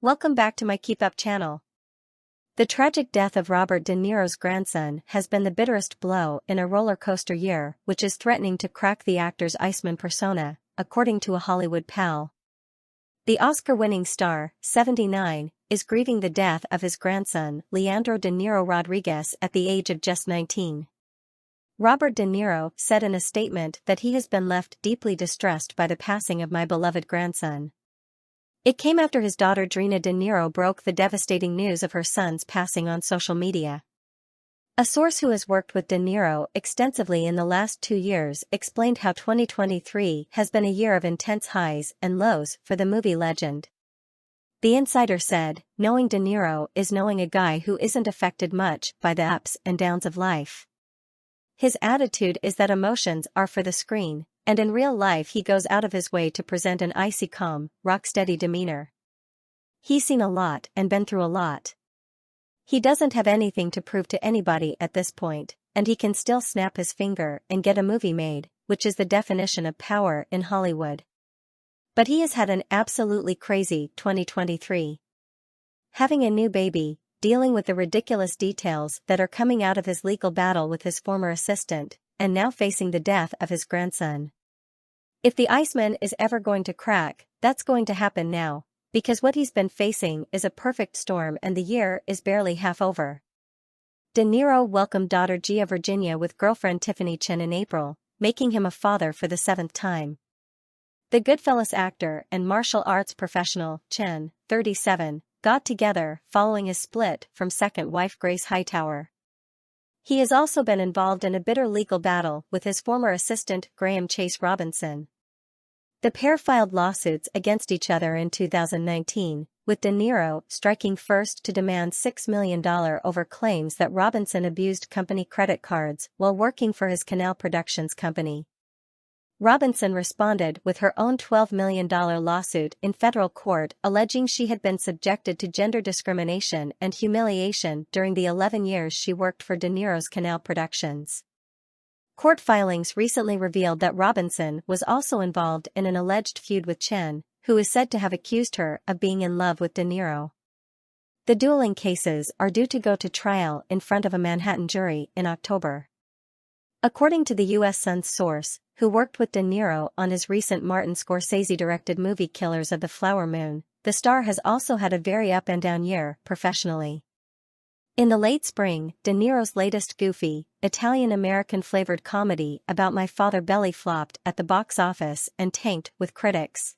Welcome back to my Keep Up channel. The tragic death of Robert De Niro's grandson has been the bitterest blow in a roller coaster year, which is threatening to crack the actor's iceman persona, according to a Hollywood pal. The Oscar-winning star, 79, is grieving the death of his grandson, Leandro De Niro Rodriguez, at the age of just 19. Robert De Niro said in a statement that he has been left deeply distressed by the passing of my beloved grandson. It came after his daughter Drina De Niro broke the devastating news of her son's passing on social media. A source who has worked with De Niro extensively in the last 2 years explained how 2023 has been a year of intense highs and lows for the movie legend. The insider said, "Knowing De Niro is knowing a guy who isn't affected much by the ups and downs of life. His attitude is that emotions are for the screen, and in real life he goes out of his way to present an icy calm, rock-steady demeanor. He's seen a lot and been through a lot. He doesn't have anything to prove to anybody at this point, and he can still snap his finger and get a movie made, which is the definition of power in Hollywood. But he has had an absolutely crazy 2023. Having a new baby, dealing with the ridiculous details that are coming out of his legal battle with his former assistant, and now facing the death of his grandson. If the iceman is ever going to crack, that's going to happen now, because what he's been facing is a perfect storm and the year is barely half over." De Niro welcomed daughter Gia Virginia with girlfriend Tiffany Chen in April, making him a father for the 7th time. The Goodfellas actor and martial arts professional, Chen, 37, got together following his split from second wife Grace Hightower. He has also been involved in a bitter legal battle with his former assistant Graham Chase Robinson. The pair filed lawsuits against each other in 2019, with De Niro striking first to demand $6 million over claims that Robinson abused company credit cards while working for his Canal Productions company. Robinson responded with her own $12 million lawsuit in federal court alleging she had been subjected to gender discrimination and humiliation during the 11 years she worked for De Niro's Canal Productions. Court filings recently revealed that Robinson was also involved in an alleged feud with Chen, who is said to have accused her of being in love with De Niro. The dueling cases are due to go to trial in front of a Manhattan jury in October. According to the U.S. Sun's source, who worked with De Niro on his recent Martin Scorsese-directed movie Killers of the Flower Moon, the star has also had a very up-and-down year professionally. In the late spring, De Niro's latest goofy, Italian-American-flavored comedy About My Father belly flopped at the box office and tanked with critics.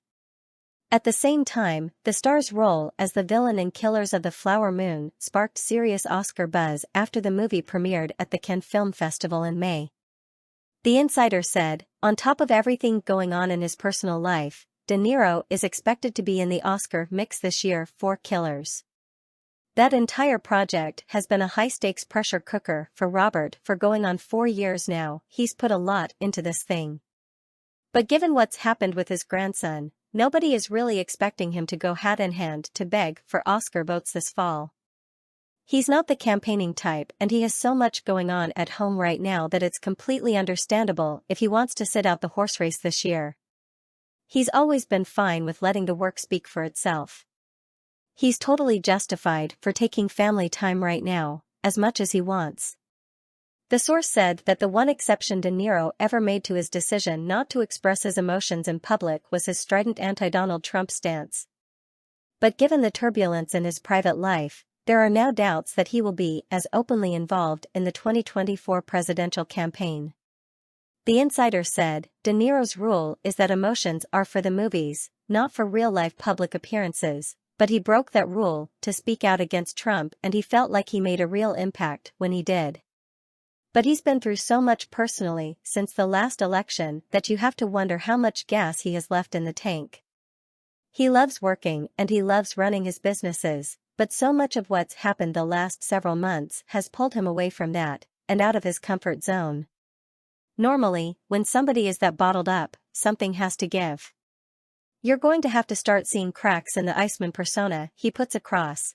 At the same time, the star's role as the villain in Killers of the Flower Moon sparked serious Oscar buzz after the movie premiered at the Cannes Film Festival in May. The insider said, on top of everything going on in his personal life, De Niro is expected to be in the Oscar mix this year for Killers. That entire project has been a high-stakes pressure cooker for Robert for going on 4 years now. He's put a lot into this thing. But given what's happened with his grandson, nobody is really expecting him to go hat-in-hand to beg for Oscar votes this fall. He's not the campaigning type and he has so much going on at home right now that it's completely understandable if he wants to sit out the horse race this year. He's always been fine with letting the work speak for itself. He's totally justified for taking family time right now, as much as he wants. The source said that the one exception De Niro ever made to his decision not to express his emotions in public was his strident anti-Donald Trump stance. But given the turbulence in his private life, there are now doubts that he will be as openly involved in the 2024 presidential campaign. The insider said, De Niro's rule is that emotions are for the movies, not for real-life public appearances, but he broke that rule to speak out against Trump and he felt like he made a real impact when he did. But he's been through so much personally since the last election that you have to wonder how much gas he has left in the tank. He loves working and he loves running his businesses, but so much of what's happened the last several months has pulled him away from that, and out of his comfort zone. Normally, when somebody is that bottled up, something has to give. You're going to have to start seeing cracks in the iceman persona he puts across.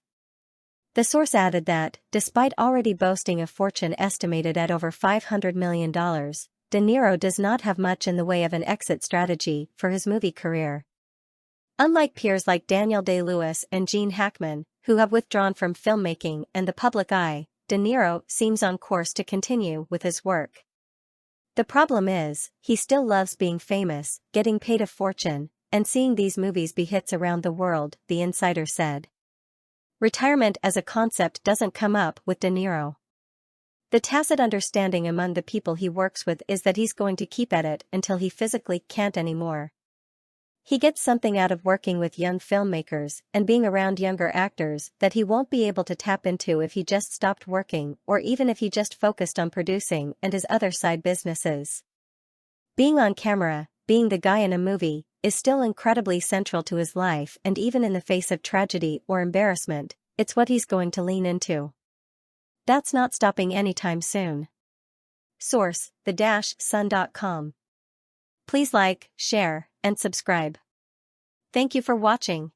The source added that, despite already boasting a fortune estimated at over $500 million, De Niro does not have much in the way of an exit strategy for his movie career. Unlike peers like Daniel Day-Lewis and Gene Hackman, who have withdrawn from filmmaking and the public eye, De Niro seems on course to continue with his work. The problem is, he still loves being famous, getting paid a fortune, and seeing these movies be hits around the world, the insider said. Retirement as a concept doesn't come up with De Niro. The tacit understanding among the people he works with is that he's going to keep at it until he physically can't anymore. He gets something out of working with young filmmakers and being around younger actors that he won't be able to tap into if he just stopped working or even if he just focused on producing and his other side businesses. Being on camera, being the guy in a movie, is still incredibly central to his life, and even in the face of tragedy or embarrassment, it's what he's going to lean into. That's not stopping anytime soon. Source: the-sun.com. Please like, share, and subscribe. Thank you for watching.